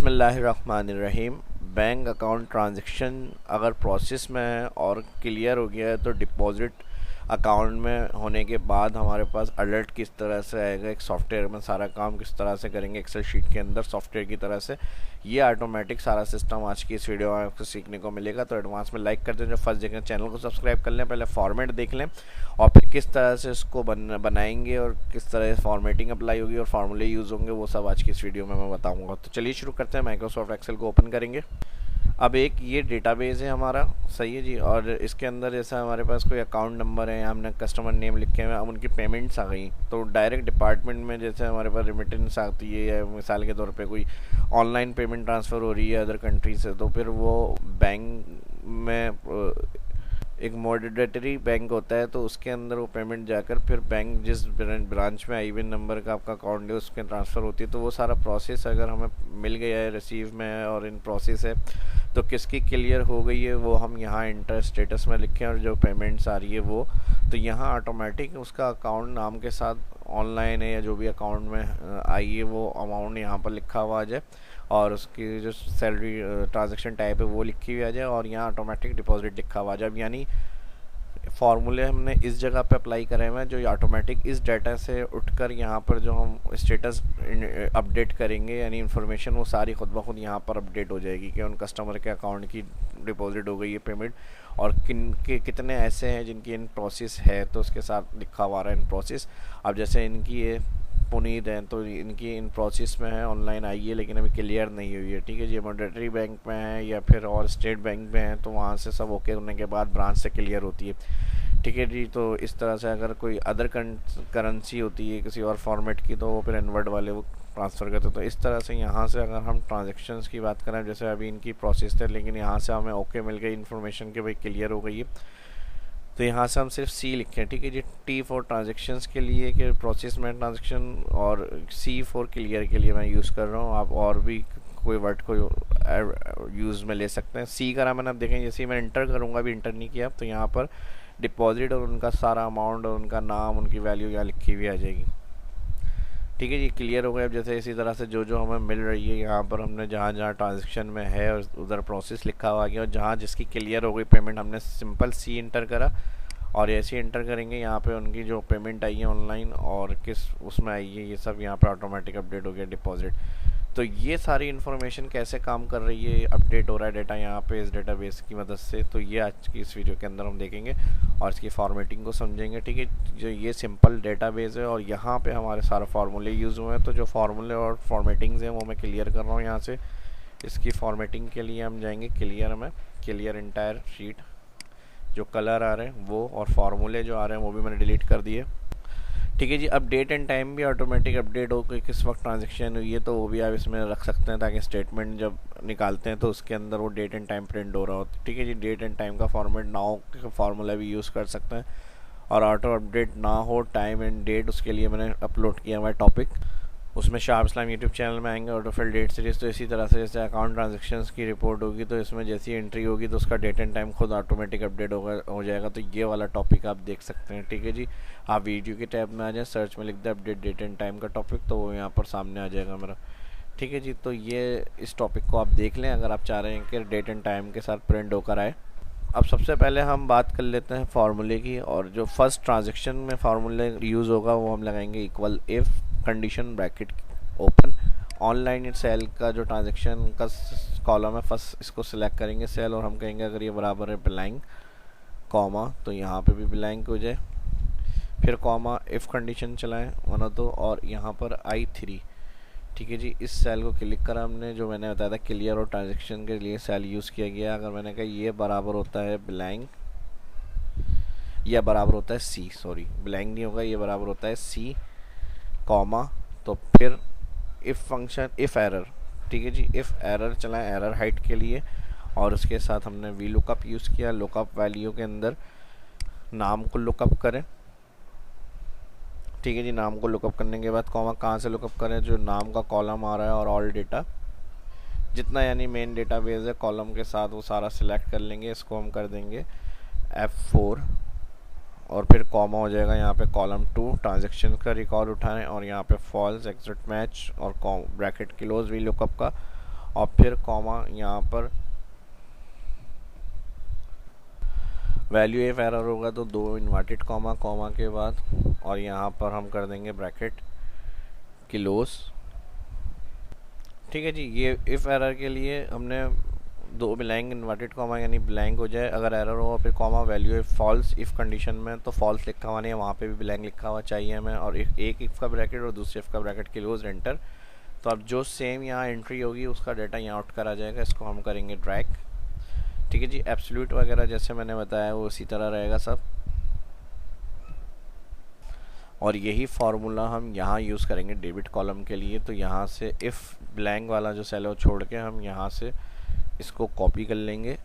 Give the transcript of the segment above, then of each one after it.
बिस्मिल्लाहिर्रहमानिर्रहीम। Bank account transaction अगर process में है और क्लियर हो गया है तो डिपॉजिट अकाउंट में होने के बाद हमारे पास अलर्ट किस तरह से आएगा, एक सॉफ्टवेयर में सारा काम किस तरह से करेंगे एक्सेल शीट के अंदर सॉफ्टवेयर की तरह से, ये ऑटोमेटिक सारा सिस्टम आज की इस वीडियो में आपको सीखने को मिलेगा। तो एडवांस में लाइक कर दें, जो फर्स्ट देखें चैनल को सब्सक्राइब कर लें, पहले फॉर्मेट देख लें और फिर किस तरह से इसको बनाएंगे और किस तरह से फॉर्मेटिंग अप्लाई होगी और फार्मूले यूज़ होंगे, वो सब आज की इस वीडियो में मैं बताऊंगा। तो चलिए शुरू करते हैं। माइक्रोसॉफ्ट एक्सेल को ओपन करेंगे। अब एक ये डेटाबेस है हमारा, सही है जी, और इसके अंदर जैसा हमारे पास कोई अकाउंट नंबर है, हमने कस्टमर नेम लिखे हुए, अब उनकी पेमेंट्स आ गई तो डायरेक्ट डिपार्टमेंट में जैसे हमारे पास रिमिटेंस आती है या मिसाल के तौर पे कोई ऑनलाइन पेमेंट ट्रांसफ़र हो रही है अदर कंट्री से, तो फिर वो बैंक में एक मॉडिटरी बैंक होता है तो उसके अंदर वो पेमेंट जाकर फिर बैंक जिस ब्रांच में आईबीएन नंबर का आपका अकाउंट है उसके ट्रांसफ़र होती है। तो वो सारा प्रोसेस अगर हमें मिल गया है, रिसीव में है और इन प्रोसेस है, तो किसकी क्लियर हो गई है वो हम यहाँ इंटर स्टेटस में लिखें और जो पेमेंट्स आ रही है वो, तो यहाँ ऑटोमेटिक उसका अकाउंट नाम के साथ ऑनलाइन है या जो भी अकाउंट में आई है वो अमाउंट यहाँ पर लिखा हुआ आ जाए और उसकी जो सैलरी ट्रांजैक्शन टाइप है वो लिखी हुई आ जाए और यहाँ ऑटोमेटिक डिपॉजिट लिखा हुआ आ जाए। यानी फार्मूले हमने इस जगह पे अप्लाई करे हुए हैं जो ऑटोमेटिक इस डाटा से उठकर यहाँ पर जो हम स्टेटस अपडेट करेंगे, यानी इन्फॉर्मेशन वो सारी खुद ब खुद यहाँ पर अपडेट हो जाएगी कि उन कस्टमर के अकाउंट की डिपॉजिट हो गई है पेमेंट और कितने ऐसे हैं जिनकी इन प्रोसेस है, तो उसके साथ लिखा हुआ रहा है इन प्रोसेस। अब जैसे इनकी ये पुनीत हैं तो इनकी इन प्रोसेस में है, ऑनलाइन आई है लेकिन अभी क्लियर नहीं हुई है, ठीक है जी। मॉनेटरी बैंक में है या फिर और स्टेट बैंक में है तो वहाँ से सब ओके होने के बाद ब्रांच से क्लियर होती है, ठीक है जी। तो इस तरह से अगर कोई अदर करेंसी होती है किसी और फॉर्मेट की तो वो फिर इनवर्ड वाले वो ट्रांसफ़र करते हैं। तो इस तरह से यहाँ से अगर हम ट्रांजेक्शन्स की बात करें, जैसे अभी इनकी प्रोसेस थे लेकिन यहाँ से हमें ओके मिल गई इन्फॉर्मेशन कि भाई क्लियर हो गई है, तो यहाँ से हम सिर्फ सी लिखें, ठीक है जी। टी फॉर ट्रांजेक्शन्स के लिए कि प्रोसेस में ट्रांजेक्शन, और सी फॉर क्लियर के लिए मैं यूज़ कर रहा हूँ। आप और भी कोई वर्ड को यूज़ में ले सकते हैं। सी करा मैंने, अब देखें जैसे ही मैं इंटर करूँगा, अभी इंटर नहीं किया, तो यहाँ पर डिपॉजिट और उनका सारा अमाउंट और उनका नाम उनकी वैल्यू यहाँ लिखी हुई आ जाएगी, ठीक है जी। क्लियर हो गया। अब जैसे इसी तरह से जो जो हमें मिल रही है यहाँ पर हमने जहाँ जहाँ ट्रांजेक्शन में है और उधर प्रोसेस लिखा हुआ गया और जहाँ जिसकी क्लियर हो गई पेमेंट हमने सिंपल सी इंटर करा और ऐसे इंटर करेंगे यहाँ पे उनकी जो पेमेंट आई है ऑनलाइन और किस उसमें आई है, ये सब यहाँ पे ऑटोमेटिक अपडेट हो गया डिपॉजिट। तो ये सारी इन्फॉर्मेशन कैसे काम कर रही है, अपडेट हो रहा है डेटा यहाँ पे इस डेटाबेस की मदद से, तो ये आज की इस वीडियो के अंदर हम देखेंगे और इसकी फॉर्मेटिंग को समझेंगे, ठीक है। जो ये सिंपल डेटाबेस है और यहाँ पे हमारे सारे फार्मूले यूज़ हुए हैं, तो जो फार्मूले और फॉर्मेटिंग्स हैं वो मैं क्लियर कर रहा हूँ यहाँ से। इसकी फॉर्मेटिंग के लिए हम जाएंगे क्लियर में, क्लियर इंटायर शीट, जो कलर आ रहे हैं वो और फार्मूले जो आ रहे हैं वो भी मैंने डिलीट कर दिए, ठीक है जी। अब डेट एंड टाइम भी ऑटोमेटिक अपडेट हो कि किस वक्त ट्रांजैक्शन हुई है, तो वो भी आप इसमें रख सकते हैं ताकि स्टेटमेंट जब निकालते हैं तो उसके अंदर वो डेट एंड टाइम प्रिंट हो रहा हो, ठीक है जी। डेट एंड टाइम का फॉर्मेट ना हो का फार्मूला भी यूज़ कर सकते हैं और ऑटो अपडेट ना हो टाइम एंड डेट, उसके लिए मैंने अपलोड किया हुआ है टॉपिक, उसमें शाह इस्लाम यूट्यूब चैनल में आएंगे ऑटोफिल डेट सीरीज़। तो इसी तरह से जैसे अकाउंट ट्रांजैक्शंस की रिपोर्ट होगी तो इसमें जैसी एंट्री होगी तो उसका डेट एंड टाइम खुद ऑटोमेटिक अपडेट हो जाएगा। तो ये वाला टॉपिक आप देख सकते हैं, ठीक है जी। आप वीडियो के टैब में आ जाए, सर्च में लिख दें अपडेट डेट एंड टाइम का टॉपिक, तो वो यहाँ पर सामने आ जाएगा मेरा, ठीक है जी। तो ये इस टॉपिक को आप देख लें अगर आप चाह रहे हैं कि डेट एंड टाइम के साथ प्रिंट होकर आए। अब सबसे पहले हम बात कर लेते हैं फार्मूले की, और जो फर्स्ट ट्रांजैक्शन में फार्मूले यूज़ होगा वो हम लगाएंगे equal if condition bracket open online sale का जो ट्रांजैक्शन का कॉलम है फर्स्ट इसको सिलेक्ट करेंगे सेल और हम कहेंगे अगर ये बराबर है ब्लैंक कॉमा, तो यहाँ पे भी ब्लैंक हो जाए, फिर कॉमा इफ़ कंडीशन चलाएं 1 और 2 और यहाँ पर I3, ठीक है जी। इस सेल को क्लिक करा हमने, जो मैंने बताया था क्लियर और ट्रांजैक्शन के लिए सेल यूज़ किया गया। अगर मैंने कहा ये बराबर होता है ब्लैंक या बराबर होता है सी, सॉरी ब्लैंक नहीं होगा, ये बराबर होता है सी कॉमा, तो फिर इफ़ फंक्शन इफ़ एरर, ठीक है जी। इफ़ एरर चलाएं एरर हाइट के लिए और उसके साथ हमने वी लुकअप यूज़ किया। लुकअप वैल्यू के अंदर नाम को लुकअप करें, ठीक है जी। नाम को लुकअप करने के बाद कॉमा कहाँ से लुकअप करें, जो नाम का कॉलम आ रहा है और ऑल डेटा जितना यानी मेन डेटाबेस है कॉलम के साथ वो सारा सिलेक्ट कर लेंगे। इसको हम कर देंगे F4 और फिर कॉमा हो जाएगा यहाँ पे कॉलम 2 ट्रांजैक्शन का रिकॉर्ड उठाएं और यहाँ पे फॉल्स एग्जिट मैच और ब्रैकेट क्लोज वी लुकअप का और फिर कॉमा यहाँ पर वैल्यू इफ एरर होगा तो 2 इन्वर्टेड कॉमा कॉमा के बाद, और यहाँ पर हम कर देंगे ब्रैकेट क्लोज। ठीक है जी, ये इफ एरर के लिए हमने 2 ब्लैंक इन्वर्टेड कॉमा यानी ब्लैंक हो जाए, अगर एरर हो फिर comma value if false, if condition में तो फॉल्स लिखा हुआ नहीं है, वहाँ पे भी ब्लैंक लिखा हुआ चाहिए हमें, और एक इफ का ब्रैकेट और दूसरे इफ का ब्रैकेट क्लोज एंटर। तो अब जो सेम यहाँ एंट्री होगी उसका डाटा यहाँ आउट करा जाएगा, इसको हम करेंगे ड्रैग। ठीक है जी, एब्सोल्यूट वगैरह जैसे मैंने बताया वो उसी तरह रहेगा सब, और यही फार्मूला हम यहाँ यूज़ करेंगे डेबिट कॉलम के लिए। तो यहाँ से इफ़ ब्लैंक वाला जो सेल है वो छोड़ के हम यहाँ से इसको कॉपी कर लेंगे।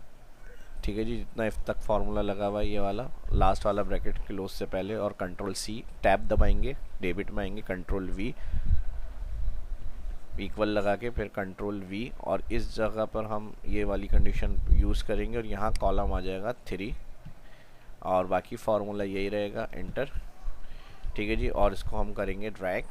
ठीक है जी, जितना इफ तक फार्मूला लगा हुआ है ये वाला लास्ट वाला ब्रैकेट क्लोज से पहले, और कंट्रोल सी टैब दबाएंगे, डेबिट में आएंगे, कंट्रोल वी इक्वल लगा के फिर कंट्रोल वी, और इस जगह पर हम ये वाली कंडीशन यूज़ करेंगे और यहाँ कॉलम आ जाएगा 3, और बाकी फार्मूला यही रहेगा, एंटर। ठीक है जी, और इसको हम करेंगे ड्रैग।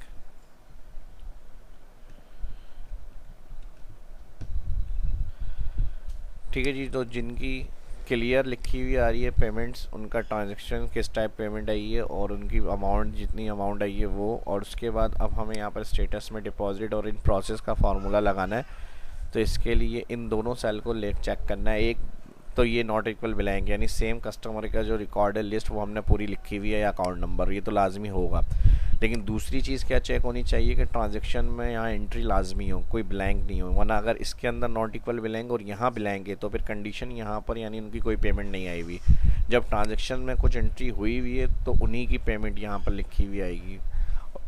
ठीक है जी, तो जिनकी क्लियर लिखी हुई आ रही है पेमेंट्स, उनका ट्रांजैक्शन किस टाइप पेमेंट आई है और उनकी अमाउंट जितनी अमाउंट आई है वो, और उसके बाद अब हमें यहाँ पर स्टेटस में डिपॉजिट और इन प्रोसेस का फार्मूला लगाना है। तो इसके लिए इन दोनों सेल को चेक करना है। एक तो ये नॉट इक्वल ब्लैंक यानी सेम कस्टमर का जो रिकॉर्ड है लिस्ट वो हमने पूरी लिखी हुई है या अकाउंट नंबर, ये तो लाजमी होगा। लेकिन दूसरी चीज़ क्या चेक होनी चाहिए कि ट्रांजैक्शन में यहाँ एंट्री लाजमी हो, कोई ब्लैंक नहीं हो, वरना अगर इसके अंदर नॉट इक्वल ब्लैंक और यहाँ ब्लैंक है तो फिर कंडीशन यहाँ पर यानी उनकी कोई पेमेंट नहीं आई हुई। जब ट्रांजैक्शन में कुछ एंट्री हुई हुई है तो उन्हीं की पेमेंट यहाँ पर लिखी हुई आएगी,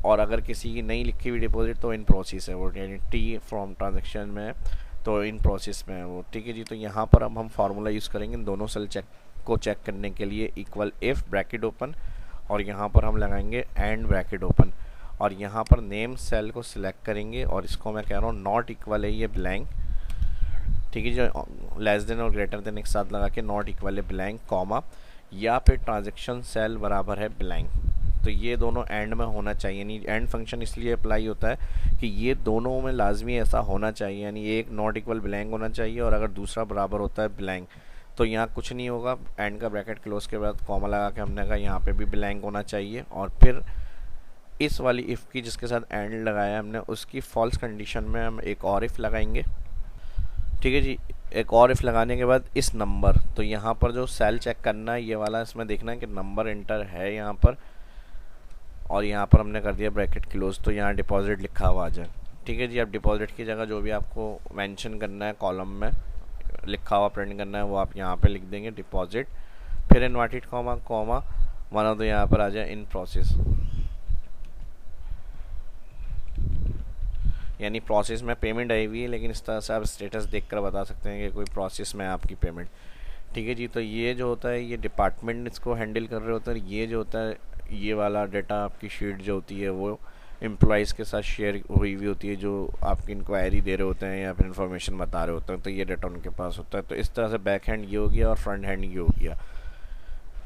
और अगर किसी की नहीं लिखी हुई डिपॉजिट तो इन प्रोसेस है वो, यानी टी फ्रॉम ट्रांजैक्शन में तो इन प्रोसेस में है वो। ठीक है जी, तो यहाँ पर अब हम फार्मूला यूज़ करेंगे इन दोनों सेल चेक करने के लिए, इक्वल इफ ब्रैकेट ओपन, और यहाँ पर हम लगाएंगे एंड ब्रैकेट ओपन, और यहाँ पर नेम सेल को सिलेक्ट करेंगे और इसको मैं कह रहा हूँ नॉट इक्वल है ये ब्लैंक। ठीक है, जो लेस देन और ग्रेटर देन एक साथ लगा के नॉट इक्वल है ब्लैंक कॉमा, या फिर ट्रांजैक्शन सेल बराबर है ब्लैंक। तो ये दोनों एंड में होना चाहिए, यानी एंड फंक्शन इसलिए अप्लाई होता है कि ये दोनों में लाजमी ऐसा होना चाहिए, यानी एक नॉट इक्वल ब्लैंक होना चाहिए और अगर दूसरा बराबर होता है ब्लैंक तो यहाँ कुछ नहीं होगा। एंड का ब्रैकेट क्लोज के बाद कॉमा लगा के हमने कहा यहाँ पे भी ब्लैंक होना चाहिए, और फिर इस वाली इफ़ की जिसके साथ एंड लगाया हमने उसकी फॉल्स कंडीशन में हम एक और इफ़ लगाएंगे। ठीक है जी, एक और इफ़ लगाने के बाद इस नंबर, तो यहाँ पर जो सेल चेक करना है ये वाला, इसमें देखना है कि नंबर इंटर है यहाँ पर, और यहाँ पर हमने कर दिया ब्रैकेट क्लोज, तो यहाँ डिपॉजिट लिखा हुआ आ जाए। ठीक है जी, अब डिपॉजिट की जगह जो भी आपको मेंशन करना है कॉलम में लिखा हुआ प्रिंट करना है वो आप यहाँ पे लिख देंगे डिपॉजिट, फिर इन्वर्टेड कॉमा कॉमा माना तो यहाँ पर आ जाए इन प्रोसेस, यानी प्रोसेस में पेमेंट आई हुई है, लेकिन इस तरह से आप स्टेटस देखकर बता सकते हैं कि कोई प्रोसेस में है आपकी पेमेंट। ठीक है जी, तो ये जो होता है ये डिपार्टमेंट इसको हैंडल कर रहे होते हैं, ये जो होता है ये वाला डाटा आपकी शीट जो होती है वो एम्प्लॉइज़ के साथ शेयर हुई हुई होती है, जो आपकी इंक्वायरी दे रहे होते हैं या फिर इन्फॉर्मेशन बता रहे होते हैं, तो ये डाटा उनके पास होता है। तो इस तरह से बैक हैंड ये हो गया और फ्रंट हैंड ये हो गया।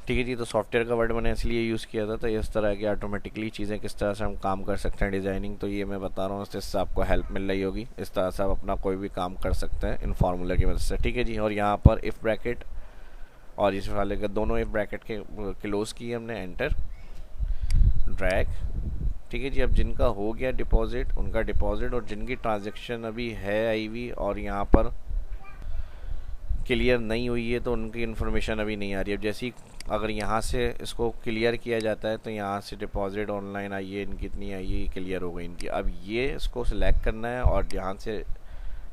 ठीक है जी, तो सॉफ्टवेयर का वर्ड मैंने इसलिए यूज़ किया था, तो इस तरह की ऑटोमेटिकली चीज़ें किस तरह से हम काम कर सकते हैं डिज़ाइनिंग, तो ये मैं बता रहा हूँ, इससे आपको हेल्प मिल रही होगी। इस तरह से आप अपना कोई भी काम कर सकते हैं इन फार्मूला की मदद से। ठीक है जी, और यहाँ पर इफ़ ब्रैकेट और इस वाले का दोनों इफ़ ब्रैकेट के क्लोज किए हमने, एंटर ड्रैग। ठीक है जी, अब जिनका हो गया डिपॉजिट उनका डिपॉजिट, और जिनकी ट्रांजैक्शन अभी है आई हुई और यहाँ पर क्लियर नहीं हुई है तो उनकी इन्फॉर्मेशन अभी नहीं आ रही है। अब जैसे अगर यहाँ से इसको क्लियर किया जाता है तो यहाँ से डिपॉजिट ऑनलाइन आई है, इनकी इतनी आई है, क्लियर हो गई इनकी। अब ये इसको सिलेक्ट करना है और यहाँ से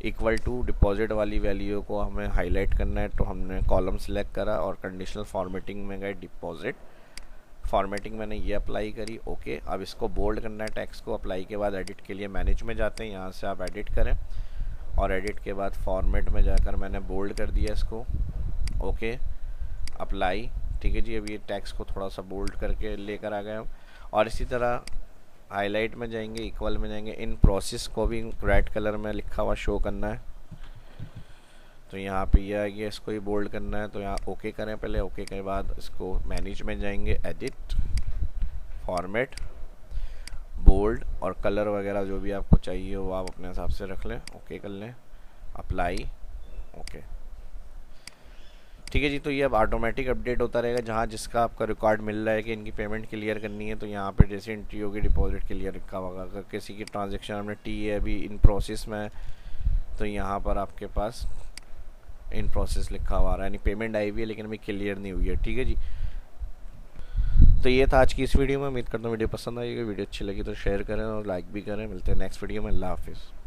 इक्वल टू डिपॉजिट वाली वैल्यू को हमें हाईलाइट करना है, तो हमने कॉलम सेलेक्ट करा और कंडीशनल फॉर्मेटिंग में गए, डिपॉजिट फॉर्मेटिंग मैंने ये अप्लाई करी, ओके। अब इसको बोल्ड करना है टेक्स्ट को, अप्लाई के बाद एडिट के लिए मैनेज में जाते हैं, यहाँ से आप एडिट करें और एडिट के बाद फॉर्मेट में जाकर मैंने बोल्ड कर दिया इसको, ओके अप्लाई। ठीक है जी, अब ये टेक्स्ट को थोड़ा सा बोल्ड करके लेकर आ गए हम, और इसी तरह हाईलाइट में जाएंगे, इक्वल में जाएंगे, इन प्रोसेस को भी रेड कलर में लिखा हुआ शो करना है, तो यहाँ पे ये आ गया, इसको ही बोल्ड करना है, तो यहाँ ओके करें पहले, ओके के बाद इसको मैनेज में जाएंगे, एडिट फॉर्मेट बोल्ड, और कलर वगैरह जो भी आपको चाहिए वो आप अपने हिसाब से रख लें, ओके कर लें, अप्लाई, ओके। ठीक है जी, तो ये अब ऑटोमेटिक अपडेट होता रहेगा। जहाँ जिसका आपका रिकॉर्ड मिल रहा है कि इनकी पेमेंट क्लियर करनी है, तो यहाँ पे जैसे एंट्री होगी डिपॉजिट क्लियर लिखा होगा। अगर किसी की ट्रांजेक्शन हमने टी है अभी इन प्रोसेस में है, तो यहाँ पर आपके पास इन प्रोसेस लिखा हुआ रहा है, यानी पेमेंट आई हुई है लेकिन अभी क्लियर नहीं हुई है। ठीक है जी, तो ये था आज की इस वीडियो में। उम्मीद करता हूँ वीडियो पसंद आएगी। वीडियो अच्छी लगी तो शेयर करें और लाइक भी करें। मिलते हैं नेक्स्ट वीडियो में। अल्लाह हाफिज़।